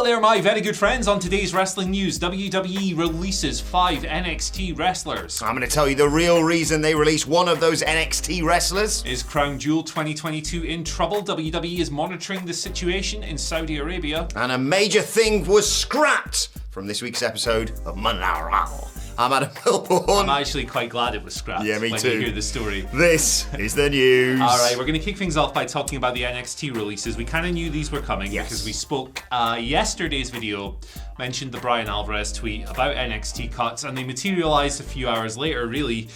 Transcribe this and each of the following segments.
there, my very good friends. On today's wrestling news, WWE releases 5 NXT wrestlers. I'm going to tell you the real reason they released one of those NXT wrestlers. Is Crown Jewel 2022 in trouble? WWE is monitoring the situation in Saudi Arabia. And a major thing was scrapped from this week's episode of Monday Night Raw. I'm Adam Milborn. I'm actually quite glad it was scrapped. Yeah, me when too. you hear the story. This is the news. All right, we're going to kick things off by talking about the NXT releases. We kind of knew these were coming because we spoke yesterday's video, mentioned the Brian Alvarez tweet about NXT cuts, and they materialized a few hours later, really.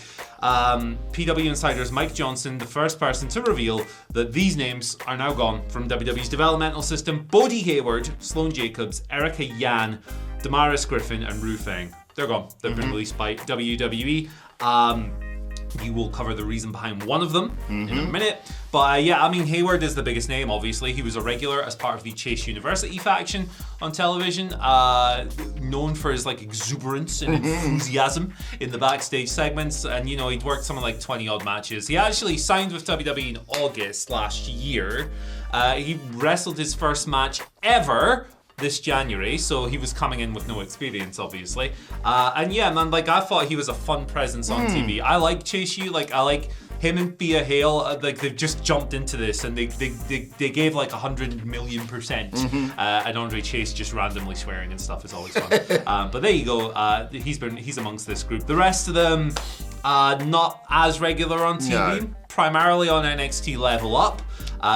PW Insider's Mike Johnson, the first person to reveal that these names are now gone from WWE's developmental system. Bodhi Hayward, Sloane Jacobs, Erica Yan, Damaris Griffin, and Ru Feng. They're gone. They've been released by WWE. You will cover the reason behind one of them in a minute. But Hayward is the biggest name, obviously. He was a regular as part of the Chase University faction on television, known for his exuberance and enthusiasm in the backstage segments. And, he'd worked something like 20-odd matches. He actually signed with WWE in August last year. He wrestled his first match ever this January, so he was coming in with no experience, obviously. I thought he was a fun presence on TV. I like Chase U, I like him and Thea Hale, they've just jumped into this and they gave 100 million %. And Andre Chase just randomly swearing and stuff is always fun. But there you go, he's amongst this group. The rest of them, not as regular on TV, primarily on NXT Level Up.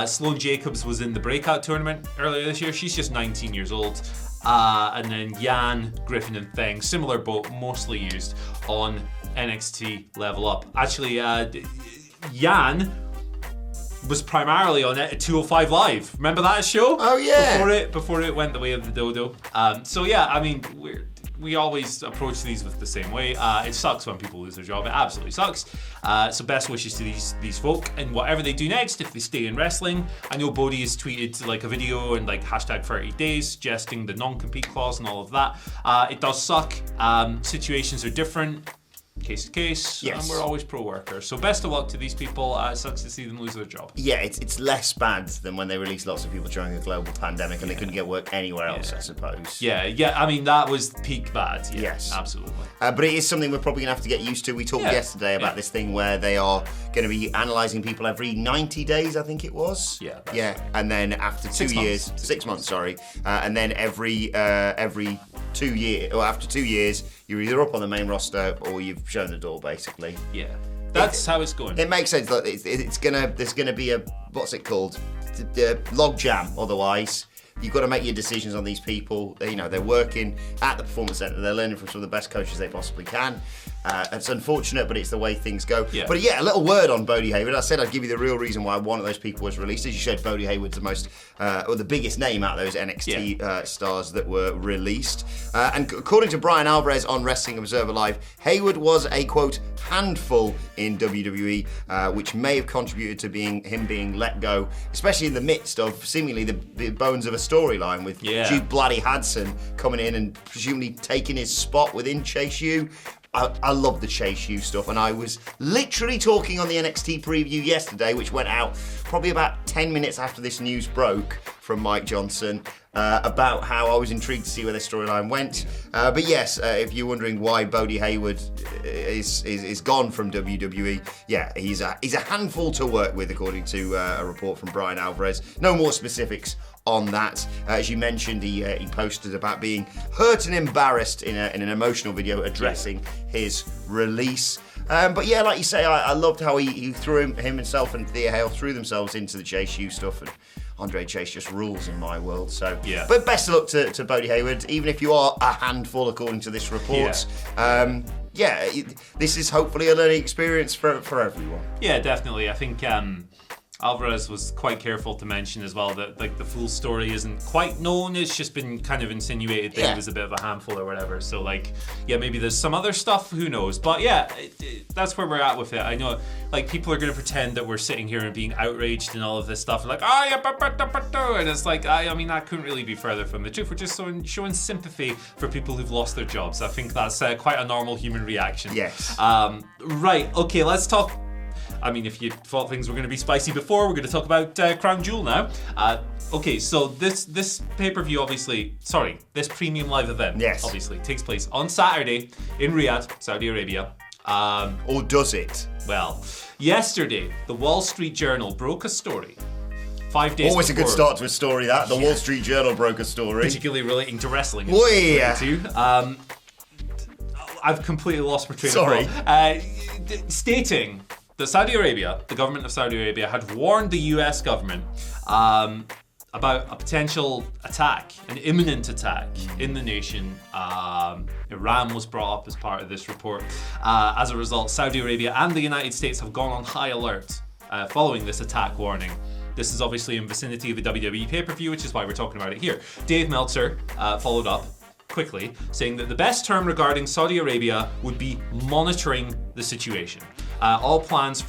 Sloane Jacobs was in the breakout tournament earlier this year. She's just 19 years old. And then Yan, Griffin, and Feng, similar boat, mostly used on NXT Level Up. Actually, Yan was primarily on 205 Live. Remember that show? Oh yeah. Before it went the way of the dodo. We always approach these with the same way. It sucks when people lose their job. It absolutely sucks. So best wishes to these folk and whatever they do next, if they stay in wrestling. I know Bodhi has tweeted a video and hashtag 30 days suggesting the non-compete clause and all of that. It does suck. Situations are different. Case to case, and we're always pro-workers. So best of luck to these people. It sucks to see them lose their job. Yeah, it's less bad than when they released lots of people during a global pandemic and they couldn't get work anywhere else, I suppose. Yeah, that was peak bad. Yeah, yes. Absolutely. But it is something we're probably going to have to get used to. We talked yesterday about this thing where they are going to be analysing people every 90 days, I think it was. Yeah. Right. And then after 6 years, 6 months, and then every 2 years, or after 2 years, you're either up on the main roster or you've shown the door, basically. Yeah, that's how it's going. It makes sense. Look, there's gonna be a log jam. Otherwise, you've got to make your decisions on these people. They're working at the performance center. They're learning from some of the best coaches they possibly can. It's unfortunate, but it's the way things go. Yeah. But a little word on Bodhi Hayward. I said I'd give you the real reason why one of those people was released. As you said, Bodhi Hayward's the most, or the biggest name out of those NXT stars that were released. And according to Brian Alvarez on Wrestling Observer Live, Hayward was a, quote, handful in WWE, which may have contributed to him being let go, especially in the midst of seemingly the bones of a storyline with Duke Bloody Hudson coming in and presumably taking his spot within Chase U. I love the Chase U stuff, and I was literally talking on the NXT preview yesterday, which went out probably about 10 minutes after this news broke from Mike Johnson, about how I was intrigued to see where the storyline went. But yes, if you're wondering why Bodhi Hayward is gone from WWE, he's a handful to work with, according to a report from Brian Alvarez. No more specifics on that. As you mentioned, he posted about being hurt and embarrassed in an emotional video addressing his release. But like you say, I loved how he threw himself and Thea Hale threw themselves into the Chase U stuff, and Andre Chase just rules in my world. So, but best of luck to Bodhi Hayward, even if you are a handful, according to this report. This is hopefully a learning experience for everyone. Yeah, definitely. I think Alvarez was quite careful to mention as well that the full story isn't quite known. It's just been kind of insinuated that he was a bit of a handful or whatever. So maybe there's some other stuff, who knows. But that's where we're at with it. I know people are going to pretend that we're sitting here and being outraged and all of this stuff. And it's that couldn't really be further from the truth. We're just showing sympathy for people who've lost their jobs. I think that's quite a normal human reaction. Yes. Right, okay, let's talk I mean, if you thought things were going to be spicy before, we're going to talk about Crown Jewel now. Okay, so this pay-per-view this premium live event obviously takes place on Saturday in Riyadh, Saudi Arabia. Or does it? Well, yesterday, the Wall Street Journal broke a story 5 days Always before. A good start to a story, that. The Wall Street Journal broke a story. Particularly relating to wrestling. I've completely lost my train of thought. Stating that Saudi Arabia, the government of Saudi Arabia, had warned the US government about a potential attack, an imminent attack in the nation. Iran was brought up as part of this report. As a result, Saudi Arabia and the United States have gone on high alert following this attack warning. This is obviously in vicinity of the WWE pay-per-view, which is why we're talking about it here. Dave Meltzer followed up quickly, saying that the best term regarding Saudi Arabia would be monitoring the situation. All plans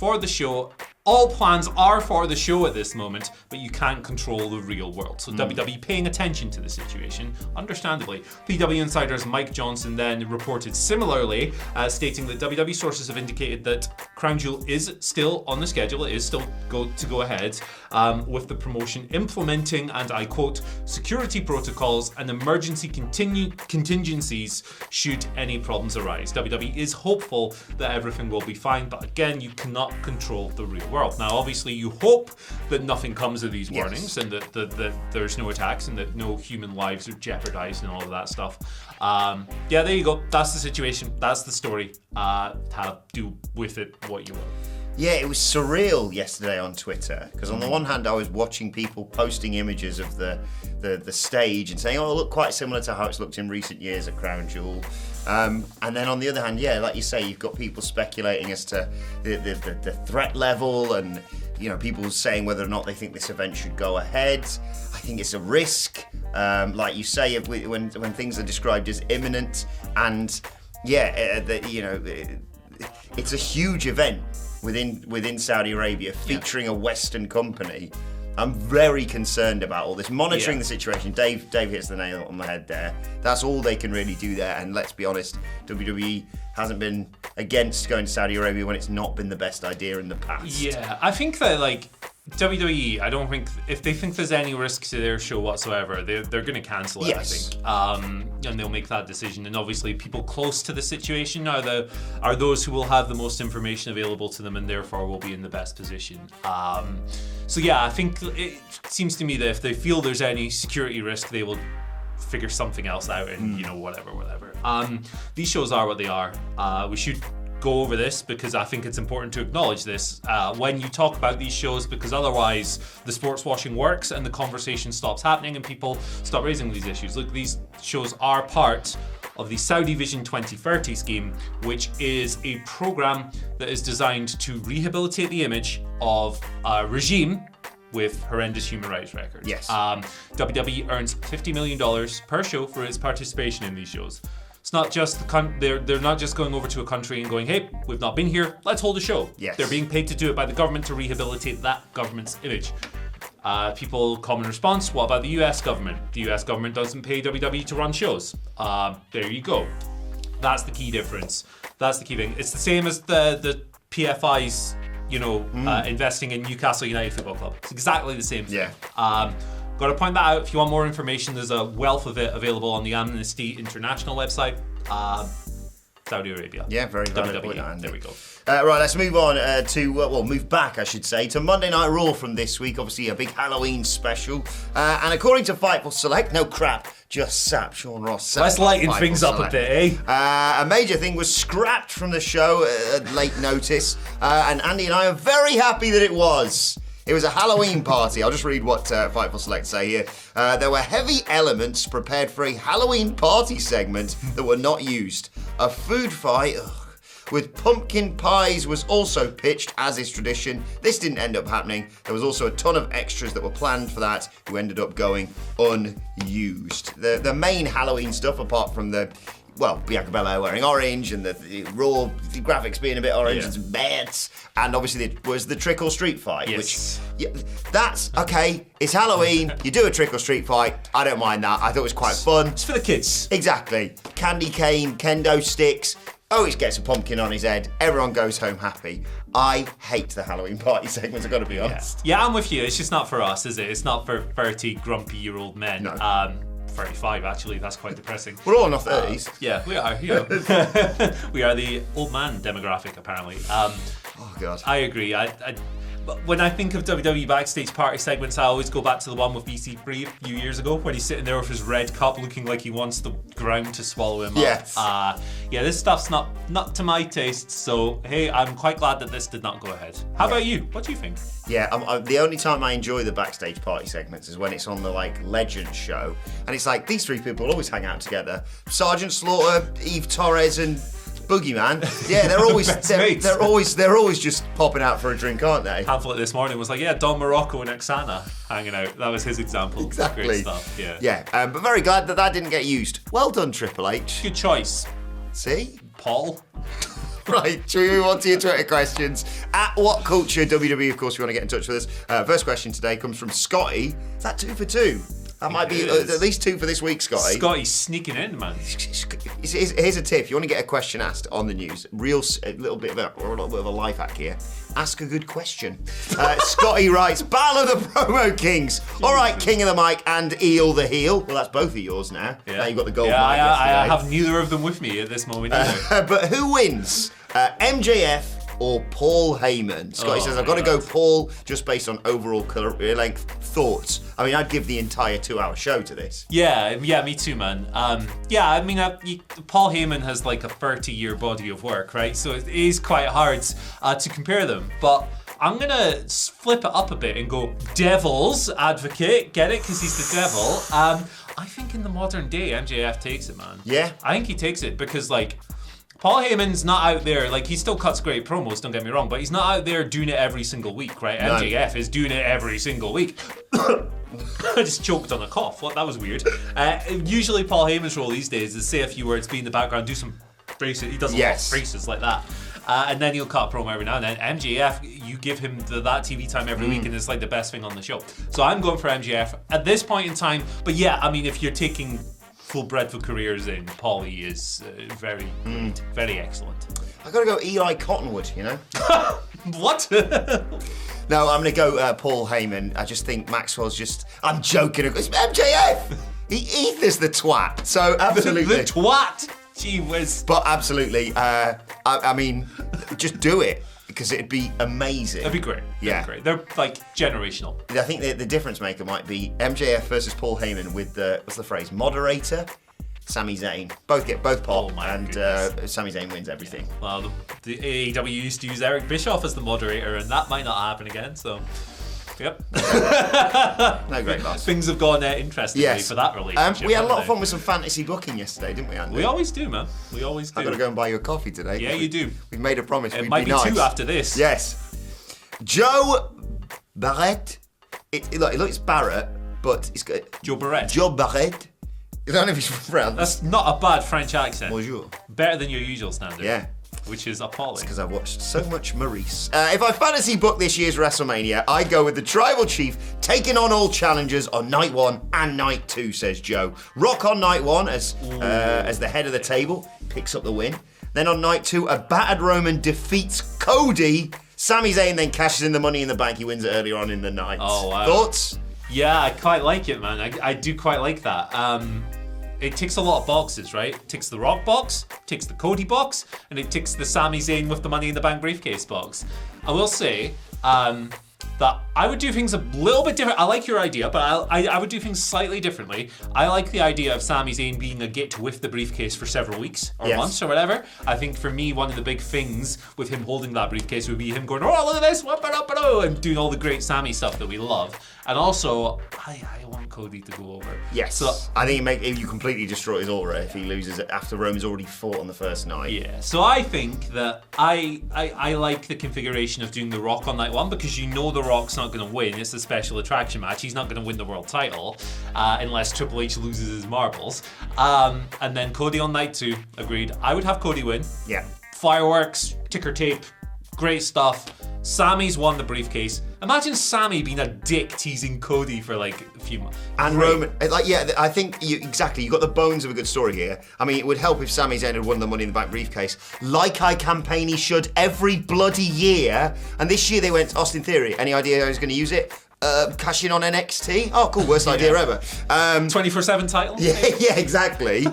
are for the show at this moment, but you can't control the real world. So WWE paying attention to the situation, understandably. PW Insider's Mike Johnson then reported similarly, stating that WWE sources have indicated that Crown Jewel is still on the schedule. It is still to go ahead with the promotion implementing, and I quote, security protocols and emergency contingencies should any problems arise. WWE is hopeful that everything will be fine, but again, you cannot control the real world. Now, obviously, you hope that nothing comes of these warnings and that there's no attacks and that no human lives are jeopardized and all of that stuff. There you go. That's the situation. That's the story. Do with it what you will. Yeah, it was surreal yesterday on Twitter, because on the one hand I was watching people posting images of the stage and saying, oh, it looked quite similar to how it's looked in recent years at Crown Jewel. And then on the other hand, like you say, you've got people speculating as to the threat level, and people saying whether or not they think this event should go ahead. I think it's a risk, like you say, when things are described as imminent, and it's a huge event within Saudi Arabia, featuring a Western company. I'm very concerned about all this. Monitoring the situation. Dave hits the nail on the head there. That's all they can really do there. And let's be honest, WWE hasn't been against going to Saudi Arabia when it's not been the best idea in the past. Yeah, I think that WWE, I don't think, if they think there's any risk to their show whatsoever, they're going to cancel it, yes. I think. And they'll make that decision. And obviously, people close to the situation are those who will have the most information available to them and therefore will be in the best position. I think it seems to me that if they feel there's any security risk, they will figure something else out and, whatever. These shows are what they are. We should go over this because I think it's important to acknowledge this when you talk about these shows, because otherwise the sports washing works and the conversation stops happening and people stop raising these issues. Look, these shows are part of the Saudi Vision 2030 scheme, which is a program that is designed to rehabilitate the image of a regime with horrendous human rights records. Yes. WWE earns $50 million per show for its participation in these shows. It's not just they're not just going over to a country and going, hey, we've not been here, let's hold a show. Yes. They're being paid to do it by the government to rehabilitate that government's image. Common response, what about the US government? The US government doesn't pay WWE to run shows. There you go. That's the key difference. That's the key thing. It's the same as the PFI's, investing in Newcastle United Football Club. It's exactly the same thing. Yeah. Got to point that out. If you want more information, there's a wealth of it available on the Amnesty International website. Saudi Arabia. Yeah, very valid WWE. point, Andy. There we go. Right, let's move on move back, I should say, to Monday Night Raw from this week. Obviously, a big Halloween special. And according to Fightful Select, no crap, just sap Sean Ross. Let's lighten things up a bit, eh? A major thing was scrapped from the show at late notice. And Andy and I are very happy that it was. It was a Halloween party. I'll just read what Fightful Select say here. There were heavy elements prepared for a Halloween party segment that were not used. A food fight with pumpkin pies was also pitched, as is tradition. This didn't end up happening. There was also a ton of extras that were planned for that who ended up going unused. The main Halloween stuff, apart from Bianca Belair wearing orange and the Raw graphics being a bit orange and some bats, and obviously it was the trick or street fight, yes. That's okay. It's Halloween. You do a trick or street fight. I don't mind that. I thought it was quite fun. It's for the kids. Exactly. Candy cane, kendo sticks, Otis gets a pumpkin on his head. Everyone goes home happy. I hate the Halloween party segments, I've got to be honest. Yeah, I'm with you. It's just not for us, is it? It's not for 30 grumpy-year-old men. No. 35, actually. That's quite depressing. We're all in our 30s. Yeah, we are. We are the old man demographic, apparently. Oh, God. I agree. When I think of WWE backstage party segments, I always go back to the one with EC3 a few years ago, when he's sitting there with his red cup, looking like he wants the ground to swallow him Yes. up. Yeah, this stuff's not to my taste. So hey, I'm quite glad that this did not go ahead. How about you? What do you think? Yeah, the only time I enjoy the backstage party segments is when it's on the Legends show, and it's like these three people always hang out together: Sergeant Slaughter, Eve Torres, and Boogeyman. Yeah, they're always just popping out for a drink, aren't they? Pamphlet this morning was like, yeah, Don Morocco and Oksana hanging out. That was his example. Exactly. Great stuff. Yeah. Yeah, but very glad that didn't get used. Well done, Triple H. Good choice, See? Paul. Right, should we move on to your Twitter questions? At WhatCulture WWE, of course, if you want to get in touch with us. First question today comes from Scotty. Is that 2 for 2? That might be at least 2 for this week, Scotty. Scotty's sneaking in, man. Here's a tip. You want to get a question asked on the news, a little bit of a life hack here. Ask a good question. Scotty writes, Battle of the Promo Kings. All right, King of the Mic and Eel the Heel. Well, that's both of yours now. Yeah. Now you've got the gold mic. I have neither of them with me at this moment either. But who wins? MJF or Paul Heyman? Scotty says, I've got to go Paul just based on overall career length. Thoughts? I mean, I'd give the entire 2-hour show to this. Yeah, me too, man. I mean, Paul Heyman has like a 30-year body of work, right? So it is quite hard to compare them. But I'm going to flip it up a bit and go devil's advocate. Get it? Because he's the devil. I think in the modern day, MJF takes it, man. Yeah? I think he takes it because, like, Paul Heyman's not out there, like, he still cuts great promos, don't get me wrong, but he's not out there doing it every single week, right? No. MJF is doing it every single week. I just choked on a cough. What? That was weird. Usually Paul Heyman's role these days is say a few words, be in the background, do some phrases. He does a lot of phrases like that. And then he'll cut a promo every now and then. MJF, you give him that TV time every week and it's like the best thing on the show. So I'm going for MJF at this point in time. But yeah, I mean, if you're taking full breadth of careers in, Paulie is very good, very excellent. I gotta go Eli Cottonwood, you know? What? No, I'm gonna go Paul Heyman. I just think Maxwell's just, I'm joking, it's MJF! Ether's the twat, so absolutely. The twat? Gee whiz. But absolutely, I mean, just do it. Because it'd be amazing. That'd be great. That'd be great. They're like generational. I think the difference maker might be MJF versus Paul Heyman with the, what's the phrase, moderator, Sami Zayn. Both pop, and Sami Zayn wins everything. Yeah. Well, the AEW used to use Eric Bischoff as the moderator, and that might not happen again. So, yep. No great loss. Things have gone interestingly for that relationship. We had a lot of fun with some fantasy booking yesterday, didn't we, Andy? We always do, man. We always do. I've got to go and buy you a coffee today. Yeah, you do. We've made a promise. It might be nice. 2 after this. Yes. Joe Barrett. It's Barrett, but it's good. Joe Barrett. Joe Barrett. I don't know if he's from France. That's not a bad French accent. Bonjour. Better than your usual standard. Yeah. Which is appalling. Because I've watched so much Maurice. If I fantasy book this year's WrestleMania, I go with the Tribal Chief taking on all challengers on night 1 and night 2, says Joe. Rock on night 1 as the head of the table, picks up the win. Then on night 2, a battered Roman defeats Cody. Sami Zayn then cashes in the Money in the Bank. He wins it earlier on in the night. Oh, wow. Thoughts? Yeah, I quite like it, man. I do quite like that. It ticks a lot of boxes, right? It ticks the Rock box, ticks the Cody box, and it ticks the Sami Zayn with the Money in the Bank briefcase box. I will say that I would do things a little bit different. I like your idea, but I would do things slightly differently. I like the idea of Sami Zayn being a git with the briefcase for several weeks or months or whatever. I think for me, one of the big things with him holding that briefcase would be him going, oh, look at this, and doing all the great Sami stuff that we love. And also, I want Cody to go over. Yes. So I think you completely destroy his aura if he loses it after Roman's already fought on the first night. Yeah. So I think that I like the configuration of doing the Rock on night 1 because you know the Rock's not going to win. It's a special attraction match. He's not going to win the world title unless Triple H loses his marbles. And then Cody on night 2. Agreed. I would have Cody win. Yeah. Fireworks, ticker tape, great stuff. Sammy's won the briefcase. Imagine Sammy being a dick teasing Cody for like a few months. And Roman, I think you got the bones of a good story here. I mean, it would help if Sami Zayn had won the Money in the Bank briefcase, like I campaign he should every bloody year. And this year they went, Austin Theory, any idea how he's going to use it? Cash in on NXT? Oh, cool, worst idea ever. 24/7 title? Yeah, exactly.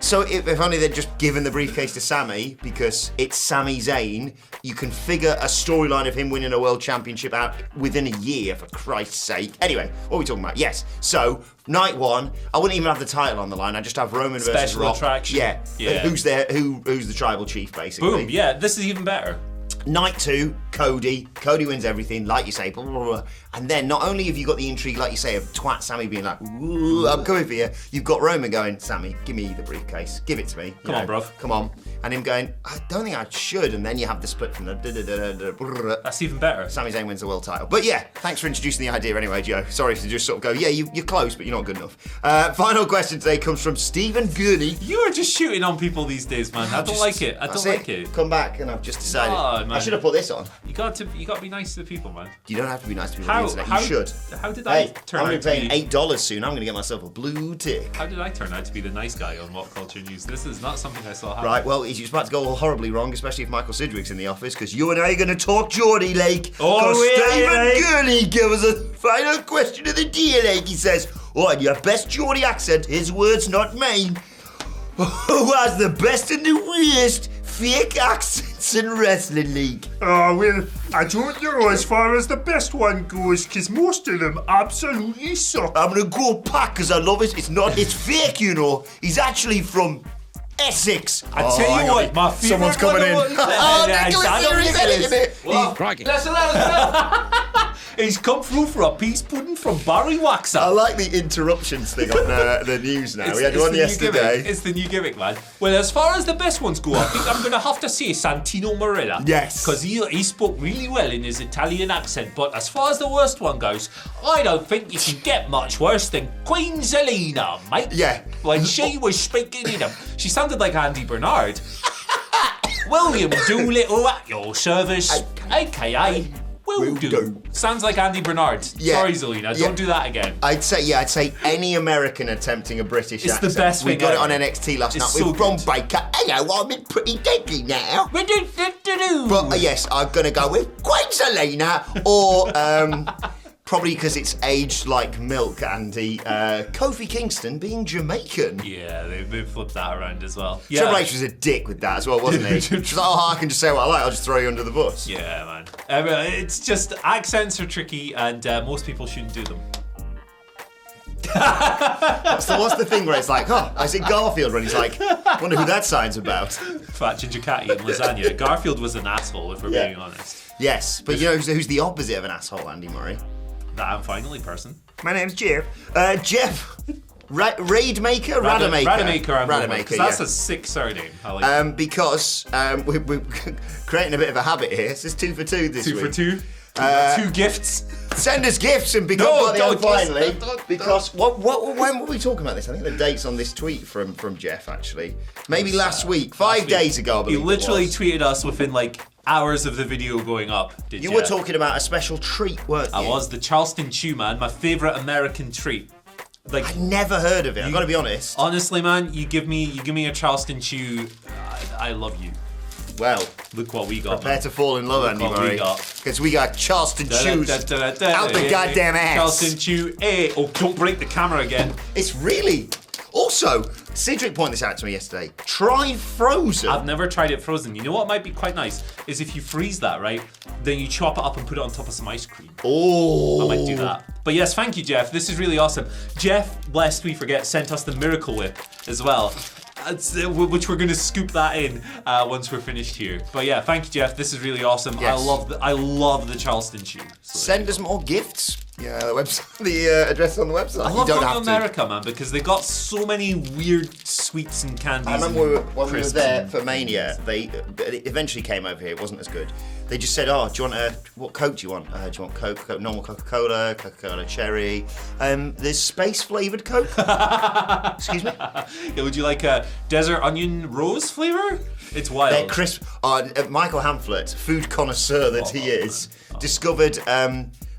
So if only they'd just given the briefcase to Sami, because it's Sami Zayn, you can figure a storyline of him winning a world championship out within a year, for Christ's sake. Anyway, what are we talking about? Yes, so night one, I wouldn't even have the title on the line. I'd just have Roman versus Special Rock. attraction. Yeah. Who's there? Who's the tribal chief, basically? Boom. Yeah, this is even better. Night two, Cody. Cody wins everything, like you say, blah, blah, blah. And then not only have you got the intrigue, like you say, of twat Sammy being like, "Ooh, I'm coming for you," you've got Roman going, "Sammy, give me the briefcase. Give it to me. Come on, bro. Come on." And him going, "I don't think I should." And then you have the split from the That's even better. Sami Zayn wins the world title. But yeah, thanks for introducing the idea anyway, Joe. Sorry to just sort of go, yeah, you're close, but you're not good enough. Final question today comes from Stephen Gurney. You are just shooting on people these days, man. I don't like it. I don't like it. Come back, and I've just decided. No, man. I should have put this on. You got to be nice to the people, man. You don't have to be nice to people on the internet. You should. How did I turn I'm out going to to be be... paying $8 soon. I'm going to get myself a blue tick. How did I turn out to be the nice guy on WhatCulture News? This is not something I saw happen. Right, well, he's about to go all horribly wrong, especially if Michael Sidgwick's in the office, because you and I are going to talk Geordie, Lake. Oh, Stephen Gurney gave us a final question of the day, Lake. He says, "Oh, in your best Geordie accent, his words, not mine. Who has the best and the worst fake accents in Wrestling League?" Oh, well, I don't know as far as the best one goes, because most of them absolutely suck. I'm going to go Pac, because I love it. It's fake, you know. He's actually from Essex. I tell you what, my favourite Someone's coming in. Nicholas Nicholas Theory's editing it. He's come through for a peace pudding from Barry Waxer. I like the interruptions thing on the news now. We had one yesterday. It's the new gimmick, man. Well, as far as the best ones go, I think I'm going to have to say Santino Marella. Yes. Because he spoke really well in his Italian accent. But as far as the worst one goes, I don't think you can get much worse than Queen Zelina, mate. Yeah. When she was speaking in him, she sounded like Andy Bernard. William Doolittle at your service, a.k.a. Will do. Sounds like Andy Bernard. Yeah. Sorry, Zelina. Don't do that again. I'd say any American attempting a British It's accent. the best thing We got it on ever. NXT last It's night so with Bron good. Breakker. Hello, I'm in Pretty Deadly now. But Yes, I'm going to go with Queen Zelina or... probably because it's aged like milk, Andy. Kofi Kingston being Jamaican. yeah, they flipped that around as well. Triple H was a dick with that as well, wasn't he? He was like, "Oh, I can just say what I like. I'll just throw you under the bus." Yeah, man. It's just accents are tricky, and most people shouldn't do them. So what's the thing where it's like, "Oh, I see Garfield," when he's like, "Wonder who that sign's about." Fat ginger catty and lasagna. Garfield was an asshole, if we're Yeah. being honest. Yes, but you know who's the opposite of an asshole, Andy Murray? That I'm finally person. My name's Jeff. Jeff. Raidmaker? Radamaker. Radamaker, I'm going with, 'cause that's yeah. a sick surname. I like Because we're creating a bit of a habit here. This is 2 for 2 this Two week. for two. Two gifts. Send us gifts and become No, part of the don't, finally. don't. Because when were we talking about this? I think the date's on this tweet from Jeff, actually. Maybe last week. 5 days ago, I He believe it literally was. tweeted us within like hours of the video going up. Did You were talking about a special treat, weren't you? I was the Charleston Chew, man. My favourite American treat. Like, I never heard of it, I've got to be honest. honestly, man, you give me a Charleston Chew, I love you. Well, Look what we got. prepare to fall in love, Look Andy what we Murray. got. Because we got Charleston Chews out the goddamn ass. Charleston Chew. Hey, oh, don't break the camera again. It's really... Also, Cedric pointed this out to me yesterday. Try frozen. I've never tried it frozen. You know what might be quite nice is if you freeze that, right? Then you chop it up and put it on top of some ice cream. Oh. I might do that. But yes, thank you, Jeff. This is really awesome. Jeff, lest we forget, sent us the Miracle Whip as well. Which we're going to scoop that in once we're finished here. But yeah, thank you, Jeff. This is really awesome. Yes. I love the Charleston Chew. So Send us more gifts. Yeah, the website, the address on the website. I You love don't going have to America, man, because they got so many weird sweets and candies. I remember when we were crisps there and for Mania, they it eventually came over here. It wasn't as good. They just said, "Oh, do you want what Coke do you want? Do you want Coke, normal Coca-Cola, Coca-Cola Cherry? There's space-flavored Coke. Excuse me. Yeah, would you like a desert onion rose flavor? It's wild. They're crisp. Michael Hamflet, food connoisseur that he is, discovered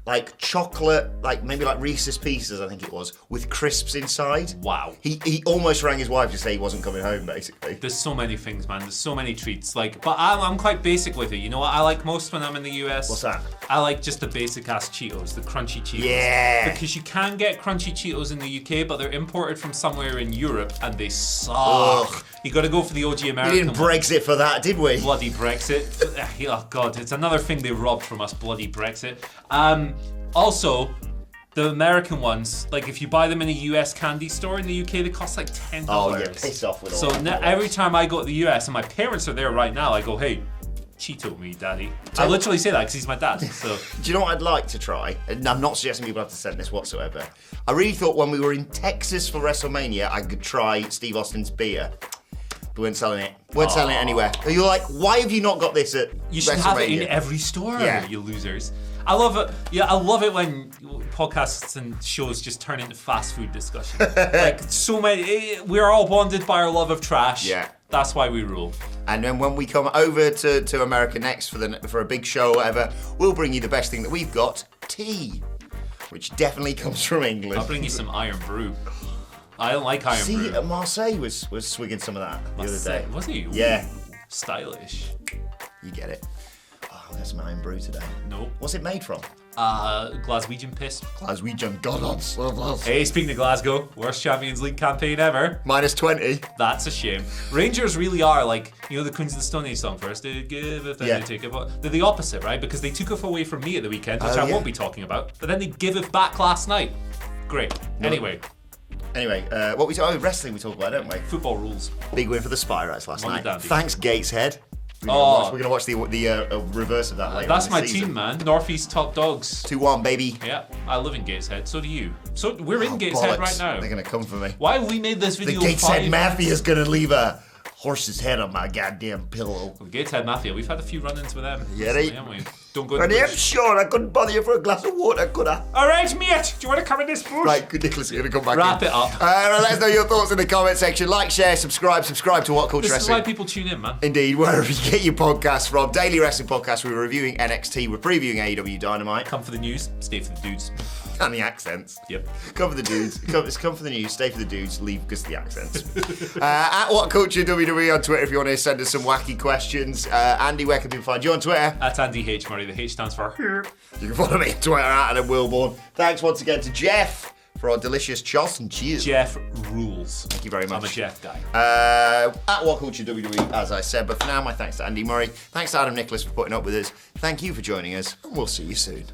like chocolate, like maybe like Reese's Pieces, I think it was, with crisps inside. Wow. He almost rang his wife to say he wasn't coming home, basically. There's so many things, man. There's so many treats. Like, but I'm quite basic with it. You know what I like most when I'm in the US? What's that? I like just the basic ass Cheetos, the crunchy Cheetos. Yeah. Because you can get crunchy Cheetos in the UK, but they're imported from somewhere in Europe and they suck. Ugh. You got to go for the OG American. We didn't Brexit for that, did we? Bloody Brexit. Oh God, it's another thing they robbed from us. Bloody Brexit. Also, the American ones, like if you buy them in a US candy store in the UK, they cost like $10. Oh, yeah, piss off with all so that. Every time I go to the US and my parents are there right now, I go, hey, Cheeto me, daddy. I literally say that because he's my dad. So. Do you know what I'd like to try? And I'm not suggesting people have to send this whatsoever. I really thought when we were in Texas for WrestleMania, I could try Steve Austin's beer. We weren't selling it. Weren't selling it anywhere. And you're like, why have you not got this at You should WrestleMania? have it in every store, you losers. I love it. Yeah, I love it when podcasts and shows just turn into fast food discussion. Like so many, we're all bonded by our love of trash. Yeah. That's why we rule. And then when we come over to America next for a big show or whatever, we'll bring you the best thing that we've got, tea, which definitely comes from England. I'll bring you some Iron Brew. I don't like Iron Brew. See, Marseille was swigging some of that the other day. Was he? Ooh, Yeah. stylish. You get it. Oh, there's some Iron Brew today. Nope. What's it made from? Glaswegian piss. Glaswegian gods. Hey, speaking of Glasgow, worst Champions League campaign ever. -20. That's a shame. Rangers really are like, you know the Queens of the Stone Age song first, they give it, then Yeah. they take it, but they're the opposite, right? Because they took it away from me at the weekend, which Oh, I yeah. won't be talking about, but then they give it back last night. Great. Anyway, What we wrestling we talk about, don't we? football rules. Big win for the Spirates last Money night. dandy. Thanks, Gateshead. We're gonna watch the reverse of that later. That's in my the season. team, man. Northeast top dogs. 2-1, baby. Yeah, I live in Gateshead. So do you. So we're in Gateshead Bollocks. right now. They're gonna come for me. Why have we made this The video? Gateshead Mafia's gonna leave a horse's head on my goddamn pillow. The Gateshead Mafia. We've had a few run-ins with them. Yeah, recently, they- haven't we? Don't go. My name's Sean. I couldn't bother you for a glass of water, could I? All right, mate. Do you want to come in this bush? Right, good. Nicholas is gonna come back Wrap in. it up. Let us know your thoughts in the comment section. Like, share, subscribe to WhatCulture This is Wrestling. why people tune in, man. Indeed, wherever you get your podcasts from. Daily Wrestling Podcast, we're reviewing NXT, we're previewing AEW Dynamite. Come for the news, stay for the dudes. And the accents. Yep. Come for the dudes. Come for the news, stay for the dudes, leave because the accents. At WhatCulture WWE on Twitter if you want to send us some wacky questions. Andy, where can people find you on Twitter? That's Andy H. Murray. The H stands for You can follow me on Twitter at Adam Wilborn. Thanks once again to Jeff for our delicious Charleston cheers. Jeff rules. Thank you very much. I'm a Jeff guy. At WhatCulture WWE, as I said. But for now, my thanks to Andy Murray. Thanks to Adam Nicholas for putting up with us. Thank you for joining us, and we'll see you soon.